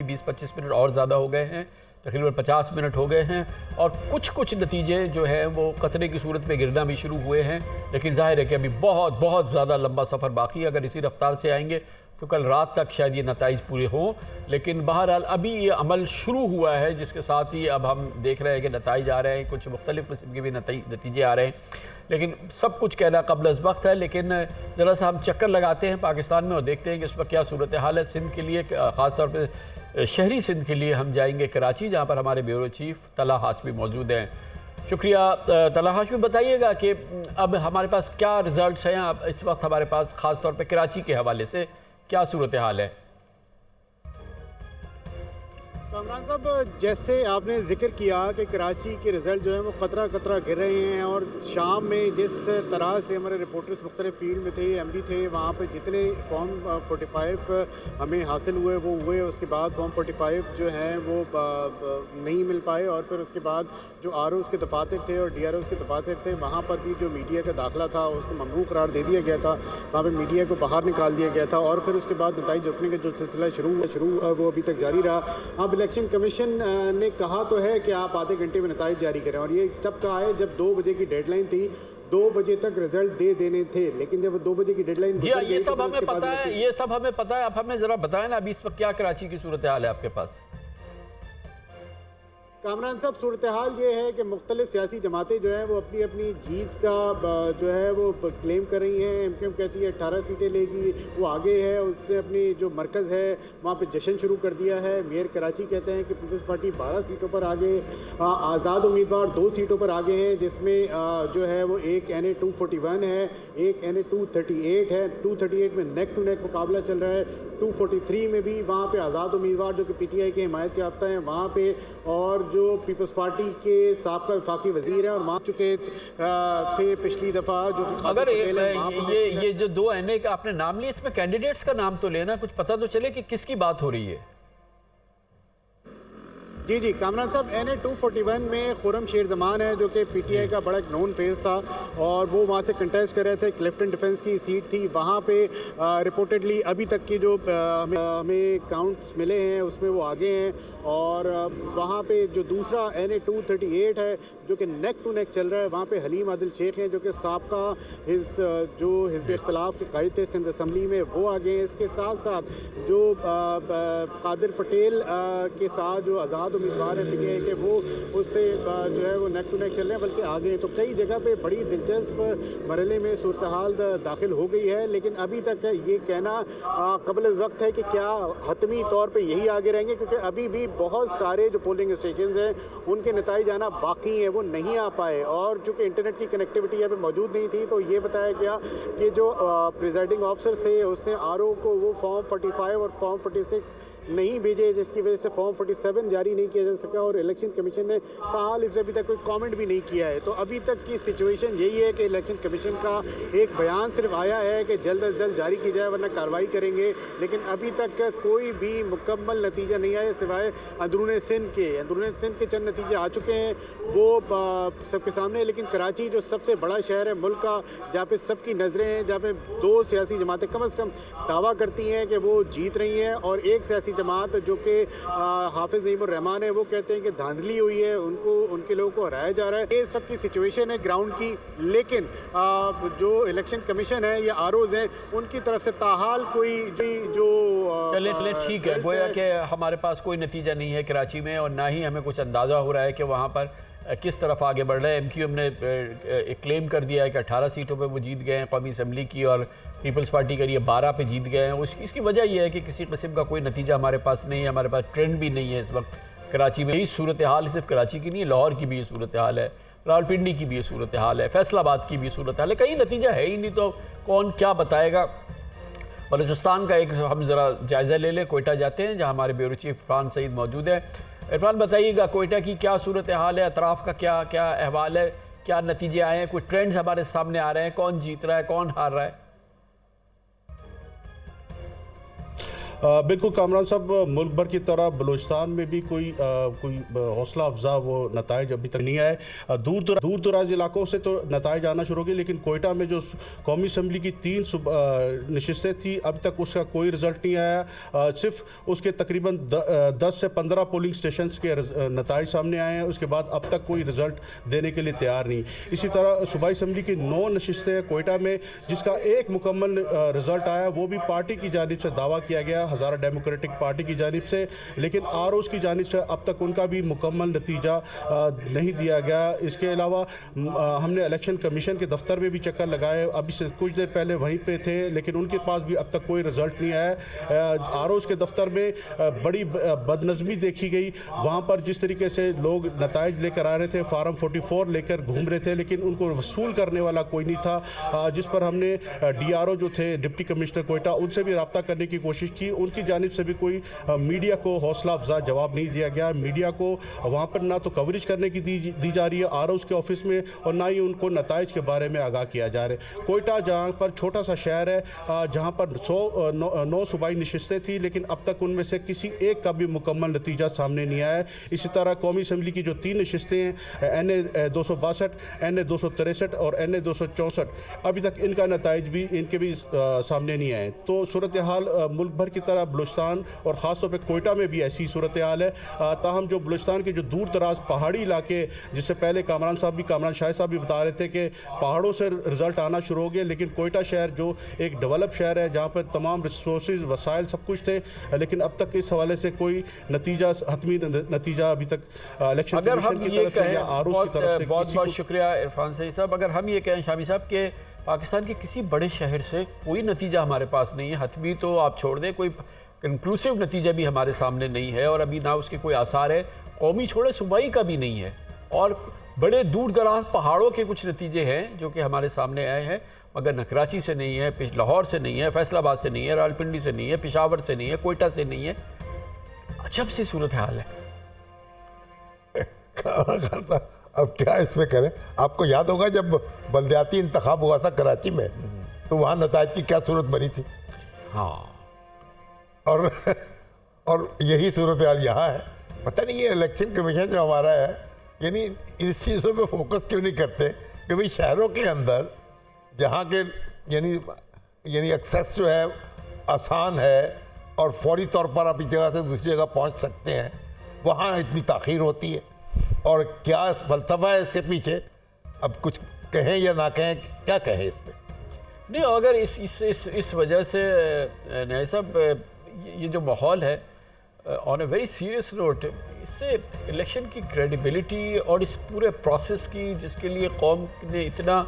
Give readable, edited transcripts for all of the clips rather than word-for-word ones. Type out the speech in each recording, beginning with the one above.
20-25 minute और ज़्यादा हो गए हैं, तकरीबन 50 मिनट हो गए हैं और कुछ नतीजे जो हैं वो कतरे की सूरत में गिरना भी शुरू हुए हैं। लेकिन जाहिर है कि अभी बहुत ज़्यादा लंबा सफ़र बाकी है। अगर इसी रफ्तार से आएंगे तो कल रात तक शायद ये नताइज पूरे हों। लेकिन बहरहाल अभी ये अमल शुरू हुआ है, जिसके साथ ही अब हम देख रहे हैं कि नताइज आ रहे हैं, कुछ मुख्तलिफ़ किस्म के भी नतीजे आ रहे हैं। लेकिन सब कुछ कहना कब्ल अज़ वक्त है। लेकिन ज़रा सा हम चक्कर लगाते हैं पाकिस्तान में और देखते हैं कि इस वक्त क्या सूरत हाल है। सिंध के लिए, ख़ास तौर पर शहरी सिंध के लिए हम जाएंगे कराची, जहाँ पर हमारे ब्यूरो चीफ तलहा हाशमी मौजूद हैं। शुक्रिया तलहा हाशमी, बताइएगा कि अब हमारे पास क्या रिज़ल्ट्स हैं अब इस वक्त हमारे पास, ख़ास तौर पर कराची के हवाले से क्या सूरत हाल है? कामरान साहब, जैसे आपने जिक्र किया कि कराची के रिज़ल्ट जो है वो कतरा कतरा गिर रहे हैं और शाम में जिस तरह से हमारे रिपोर्टर्स मुख्तलिफ फील्ड में थे, एमडी थे, वहाँ पे जितने फॉर्म 45 हमें हासिल हुए वो हुए। उसके बाद फॉर्म 45 जो हैं वो नहीं मिल पाए और फिर उसके बाद जो आरओज़ के दफातर थे और डीआरओज़ के दफातर थे, वहाँ पर भी जो मीडिया का दाखिला था उसको ममनू करार दे दिया गया था। वहाँ पर मीडिया को बाहर निकाल दिया गया था और फिर उसके बाद नताइज रुकने का जो सिलसिला शुरू वो अभी तक जारी रहा। अब इलेक्शन कमीशन ने कहा तो है कि आप आधे घंटे में नताइज जारी करें, और ये तब कहा है जब 2 बजे की डेडलाइन थी, 2 बजे तक रिजल्ट दे देने थे। लेकिन जब 2 बजे की डेडलाइन ये सब हमें पता है, ये सब हमें पता है। अब हमें जरा बताएं ना, अभी इस वक्त क्या कराची की सूरत हाल है आपके पास? कामरान साहब, सूरत हाल ये है कि मुख्तलिफ सियासी जमातें जो हैं वो अपनी अपनी जीत का जो है वो क्लेम कर रही हैं। एमक्यूएम कहती है 18 सीटें लेगी, वो आगे है, उसने अपनी जो मरकज़ है वहाँ पे जश्न शुरू कर दिया है। मेयर कराची कहते हैं कि पीपल्स पार्टी 12 सीटों पर आगे, आज़ाद उम्मीदवार 2 सीटों पर आगे हैं, जिसमें जो है वो एक NA 241 है, एक NA 238 है। 238 में नेक टू नेक मुकाबला चल रहा है। 243 में भी वहाँ पे आज़ाद उम्मीदवार जो कि PTI के हिमायत याफ्ता हैं वहाँ पे, और जो पीपल्स पार्टी के साबका वफाकी वजीर हैं और मान चुके थे पिछली दफ़ा, जो कि अगर ये जो 2 NA का आपने नाम लिया, इसमें कैंडिडेट्स का नाम तो लेना, कुछ पता तो चले कि किसकी बात हो रही है। जी कामरान साहब, NA 241 में खुरम शेर जमान है जो कि PTI का बड़ा एक नोन फेस था और वो वहाँ से कंटेस्ट कर रहे थे। क्लिफ्टन डिफेंस की सीट थी वहाँ पे। रिपोर्टेडली अभी तक की जो हमें काउंट्स मिले हैं उसमें वो आगे हैं। और वहाँ पे जो दूसरा NA 238 है जो कि नेक टू नेक चल रहा है, वहाँ पे हलीम आदिल शेख हैं जो कि साबका जो हिज़्ब इख्तिलाफ के कायद थे सिंध असम्बली में, वो आगे हैं। इसके साथ साथ जो कादिर पटेल के साथ जो आज़ाद उम्मीदवार है PTI के, वो उससे जो है वो नेक टू नेक चल रहे हैं, बल्कि आगे। तो कई जगह पे बड़ी दिलचस्प मरहले में सूरत हाल दाखिल हो गई है। लेकिन अभी तक ये कहना कबल वक्त है कि क्या हतमी तौर पे यही आगे रहेंगे, क्योंकि अभी भी बहुत सारे जो पोलिंग स्टेशन हैं उनके नताइज आना बाकी हैं, वो नहीं आ पाए। और चूँकि इंटरनेट की कनेक्टिविटी यहाँ पर मौजूद नहीं थी, तो ये बताया गया कि जो प्रिजाइडिंग ऑफिसर से उसने RO को वो फॉर्म 45 और फॉर्म 46 नहीं भेजे, जिसकी वजह से फॉर्म 47 जारी नहीं किया जा सका। और इलेक्शन कमीशन ने ताहाल इससे अभी तक कोई कमेंट भी नहीं किया है। तो अभी तक की सिचुएशन यही है कि इलेक्शन कमीशन का एक बयान सिर्फ आया है कि जल्द अज जल्द जारी की जाए वरना कार्रवाई करेंगे। लेकिन अभी तक कोई भी मुकम्मल नतीजा नहीं आया सिवाय अंदरून सिंध के। अंदरून सिंध के चंद नतीजे आ चुके हैं, वो सबके सामने। लेकिन कराची जो सबसे बड़ा शहर है मुल्क का, जहाँ पे सबकी नज़रें हैं, जहाँ पे 2 सियासी जमातें कम से कम दावा करती हैं कि वो जीत रही हैं, और एक सियासी जमात जो कि हाफिज नईमुर रहमान है, वो कहते हैं कि धांधली हुई है, उनके लोगों को हराया जा रहा है। ये सब की सिचुएशन है ग्राउंड की। लेकिन जो इलेक्शन कमीशन है या ROs हैं, उनकी तरफ से ताहाल कोई जो चले ठीक है, गोया कि हमारे पास कोई नतीजा नहीं है कराची में, और ना ही हमें कुछ अंदाज़ा हो रहा है कि वहाँ पर किस तरफ आगे बढ़ रहे हैं। MQM ने क्लेम कर दिया है कि 18 सीटों पे वो जीत गए हैं कौमी असम्बली की, और पीपल्स पार्टी के लिए 12 पे जीत गए हैं। इसकी वजह यह है कि किसी किस्म का कोई नतीजा हमारे पास नहीं है, हमारे पास ट्रेंड भी नहीं है इस वक्त कराची में। यही सूरत हाल सिर्फ कराची की नहीं, लाहौर की भी ये सूरत हाल है, रावलपिंडी की भी ये सूरत हाल है, फैसलाबाद की भी सूरत हाल है। कहीं नतीजा है ही नहीं, तो कौन क्या बताएगा। बलूचिस्तान का एक हम ज़रा जायज़ा ले लें, कोयटा जाते हैं जहाँ हमारे ब्यूरो चीफ इरफान सईद मौजूद है। इरफान, बताइएगा कोयटा की क्या सूरत हाल है, अतराफ़ का क्या अहवाल है, क्या नतीजे आए हैं, कोई ट्रेंड्स हमारे सामने आ रहे हैं, कौन जीत रहा है, कौन हार रहा है? बिल्कुल कामरान साहब, मुल्क भर की तरह बलूचिस्तान में भी कोई हौसला अफजा वो नताइज अभी तक नहीं आए। दूर दराज इलाकों से तो नताइज आना शुरू हो गए, लेकिन कोयटा में जो कौमी असम्बली की 3 नशिस्तें थी अभी तक उसका कोई रिजल्ट नहीं आया। सिर्फ उसके तकरीबन 10 से 15 पोलिंग स्टेशन के नताइज सामने आए हैं, उसके बाद अब तक कोई रिजल्ट देने के लिए तैयार नहीं। इसी तरह सूबाई असम्बली की 9 नशिस्तें कोयटा में, जिसका एक मुकम्मल रिजल्ट आया, वो भी पार्टी की जानिब से दावा किया गया, हज़ारा डेमोक्रेटिक पार्टी की जानिब से, लेकिन आरओज़ की जानिब से अब तक उनका भी मुकम्मल नतीजा नहीं दिया गया। इसके अलावा हमने इलेक्शन कमीशन के दफ्तर में भी चक्कर लगाए, अभी से कुछ देर पहले वहीं पे थे, लेकिन उनके पास भी अब तक कोई रिजल्ट नहीं आया। आरओज़ के दफ्तर में बड़ी बदनज़मी देखी गई, वहाँ पर जिस तरीके से लोग नताइज लेकर आ रहे थे, फार्म 44 लेकर घूम रहे थे, लेकिन उनको वसूल करने वाला कोई नहीं था, जिस पर हमने DRO जो थे, डिप्टी कमिश्नर कोयटा, उनसे भी रब्ता करने की कोशिश की। उनकी जानिब से भी कोई मीडिया को हौसला अफजा जवाब नहीं दिया गया। मीडिया को वहाँ पर ना तो कवरेज करने की दी जा रही है आरओज़ के ऑफिस में, और ना ही उनको नताइज के बारे में आगाह किया जा रहा है। कोयटा जहाँ पर छोटा सा शहर है, जहाँ पर 9 सूबाई नशिस्तें थी, लेकिन अब तक उनमें से किसी एक का भी मुकम्मल नतीजा सामने नहीं आया है। इसी तरह कौमी असम्बली की जो 3 नशिस्तें हैं, NA 262, NA 263 और NA 264, अभी तक इनका नताइज भी इनके भी सामने नहीं आए। तो सूरत हाल मुल्क भर की तरह बलूचिस्तान और ख़ासतौर पे कोयटा में भी ऐसी सूरत हाल है। ताहम जो बलूचिस्तान के जो दूर दराज पहाड़ी इलाके, जिससे पहले कामरान शाह साहब भी बता रहे थे कि पहाड़ों से रिज़ल्ट आना शुरू हो गए, लेकिन कोयटा शहर जो एक डेवलप शहर है, जहाँ पर तमाम रिसोर्सेज वसाइल सब कुछ थे, लेकिन अब तक इस हवाले से कोई नतीजा, हतमी नतीजा अभी तक इलेक्शन कमीशन की तरफ से या आरओज़ की तरफ से। बहुत बहुत शुक्रिया इरफान सईद साहब। अगर हम ये कहें शामी साहब के पाकिस्तान के किसी बड़े शहर से कोई नतीजा हमारे पास नहीं है, हतमी तो आप छोड़ दें, कोई कंक्लूसिव नतीजा भी हमारे सामने नहीं है, और अभी ना उसके कोई आसार है, कौमी छोड़े सूबाई का भी नहीं है, और बड़े दूर दराज पहाड़ों के कुछ नतीजे हैं जो कि हमारे सामने आए हैं, मगर न कराची से नहीं है, लाहौर से नहीं है, फैसलाबाद से नहीं है, रावलपिंडी से नहीं है, पेशावर से नहीं है, कोयटा से नहीं है। अजब सी सूरत हाल है। खान साहब अब क्या इसमें करें। आपको याद होगा जब बलदियाती इंतखाब हुआ था कराची में, तो वहाँ नताइज की क्या सूरत बनी थी। हाँ, और यही सूरत हाल यहाँ है। पता नहीं ये इलेक्शन कमीशन जो हमारा है, यानी इस चीज़ों पे फोकस क्यों नहीं करते कि भाई शहरों के अंदर जहाँ के यानी एक्सेस जो है आसान है और फौरी तौर पर आप एक जगह से दूसरी जगह पहुँच सकते हैं, वहाँ इतनी ताख़ीर होती है। और क्या फलसफा है इसके पीछे, अब कुछ कहें या ना कहें, क्या कहें इस पर? नहीं, अगर इस वजह से नए साहब ये जो माहौल है, on a very serious note, इससे इलेक्शन की क्रेडिबिलिटी और इस पूरे प्रोसेस की, जिसके लिए कौम ने इतना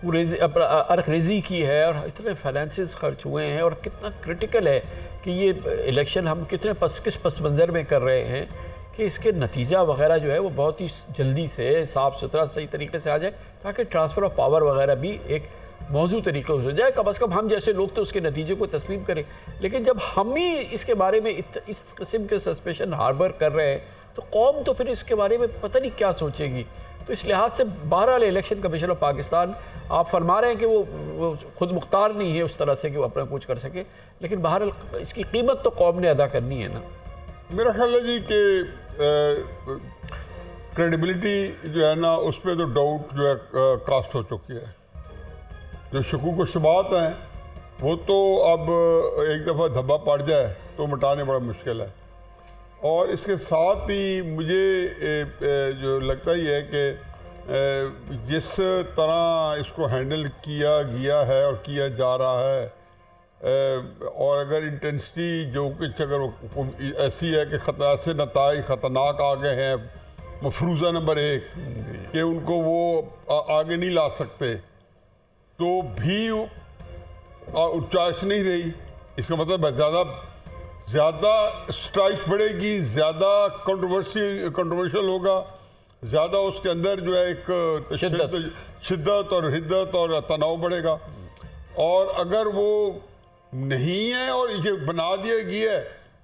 अरखरेजी की है और इतने फाइनेंसेस खर्च हुए हैं, और कितना क्रिटिकल है कि ये इलेक्शन हम कितने किस पस मंज़र में कर रहे हैं, कि इसके नतीजा वगैरह जो है वो बहुत ही जल्दी से साफ़ सुथरा सही तरीके से आ जाए, ताकि ट्रांसफ़र ऑफ पावर वगैरह भी एक मौजूद तरीके से हो जाए। कम अज़ कम हम जैसे लोग तो उसके नतीजे को तस्लीम करें, लेकिन जब हम ही इसके बारे में इस किस्म के सस्पेशन हार्बर कर रहे हैं, तो कौम तो फिर इसके बारे में पता नहीं क्या सोचेगी। तो इस लिहाज से बहरहाल इलेक्शन कमीशन ऑफ पाकिस्तान, आप फरमा रहे हैं कि वो खुद मुख्तार नहीं है उस तरह से कि वो अपना कुछ कर सके, लेकिन बहरहाल इसकी कीमत तो कौम ने अदा करनी है ना। मेरा ख्याल है जी कि क्रेडिबिलिटी जो है ना, उस पर तो डाउट जो है कास्ट हो चुकी है। जो शकूक व शुबात हैं वो तो अब एक दफ़ा धब्बा पड़ जाए तो मिटाने बड़ा मुश्किल है। और इसके साथ ही मुझे जो लगता ही है कि जिस तरह इसको हैंडल किया गया है और किया जा रहा है, और अगर इंटेंसिटी जो कुछ अगर ऐसी है कि ऐसे नताइज ख़तरनाक आ गए हैं, मफरूज़ा नंबर 1 कि उनको वो आगे नहीं ला सकते, तो भी चॉइस नहीं रही। इसका मतलब ज़्यादा स्ट्राइक बढ़ेगी, ज़्यादा कंट्रोवर्शियल होगा, ज़्यादा उसके अंदर जो है एक शिद्दत और हिद्दत और तनाव बढ़ेगा। और अगर वो नहीं है और ये बना दिया गया है,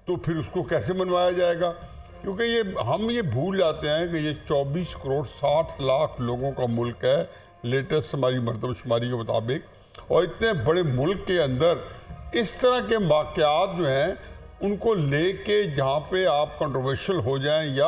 तो फिर उसको कैसे मनवाया जाएगा? क्योंकि हम ये भूल जाते हैं कि ये 24 करोड़ 60 लाख लोगों का मुल्क है लेटेस्ट हमारी मरदमशुमारी के मुताबिक, और इतने बड़े मुल्क के अंदर इस तरह के वाक़यात जो हैं उनको लेके जहाँ पे आप कंट्रोवर्शियल हो जाएं या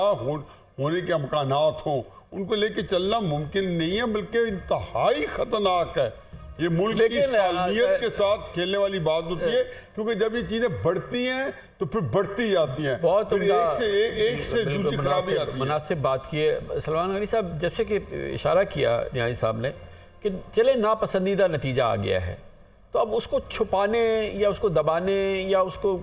होने के अमकानात हों, उनको लेके चलना मुमकिन नहीं है, बल्कि इंतहाई खतरनाक है। ये मुल्क की सालमियत के साथ खेलने वाली बात होती है, क्योंकि जब ये चीजें बढ़ती हैं तो फिर बढ़ती जाती हैं, बहुत फिर एक से दूसरी खराबी आती है। मुनासिब बात की है सलमान गनी साहब, जैसे कि इशारा किया न्याय साहब ने कि चले नापसंदीदा नतीजा आ गया है, तो अब उसको छुपाने या उसको दबाने या उसको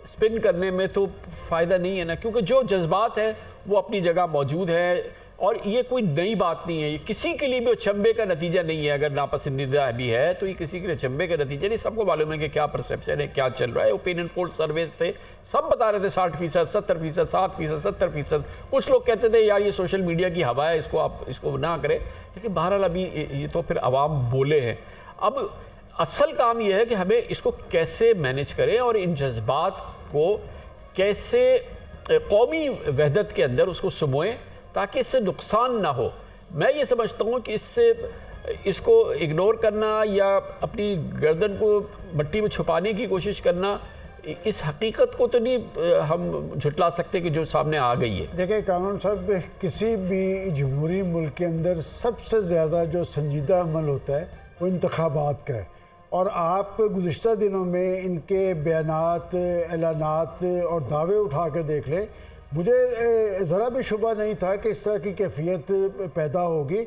स्पिन करने में तो फ़ायदा नहीं है ना, क्योंकि जो जज्बात है वो अपनी जगह मौजूद है और ये कोई नई बात नहीं है। ये किसी के लिए भी अचंभे का नतीजा नहीं है। अगर नापसंदीदा भी है तो ये किसी के लिए अचंभे का नतीजा नहीं। सबको मालूम है कि क्या परसेप्शन है, क्या चल रहा है। ओपिनियन पोल सर्वेज थे, सब बता रहे थे 60%, 70%, 60%, 70%। कुछ लोग कहते थे यार ये सोशल मीडिया की हवा है, इसको आप इसको ना करें, लेकिन बहरहाल अभी ये तो फिर अवाम बोले हैं। अब असल काम यह है कि हमें इसको कैसे मैनेज करें और इन जज्बात को कैसे कौमी वहदत के अंदर उसको समोएं ताकि इससे नुकसान ना हो। मैं ये समझता हूँ कि इसको इग्नोर करना या अपनी गर्दन को मट्टी में छुपाने की कोशिश करना, इस हकीकत को तो नहीं हम झुटला सकते कि जो सामने आ गई है। देखिए कानून साहब, किसी भी जमहूरी मुल्क के अंदर सबसे ज़्यादा जो संजीदा अमल होता है वो इंतखाबात का है, और आप गुज़िश्ता दिनों में इनके बयानात, ऐलानात और दावे उठा के देख लें, मुझे ज़रा भी शुबा नहीं था कि इस तरह की कैफियत पैदा होगी।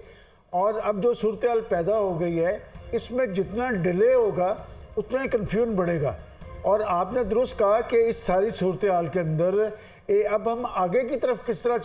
और अब जो सूरत हाल पैदा हो गई है, इसमें जितना डिले होगा उतना ही कन्फ्यूजन बढ़ेगा। और आपने दुरुस्त कहा कि इस सारी सूरत हाल के अंदर अब हम आगे की तरफ किस तरह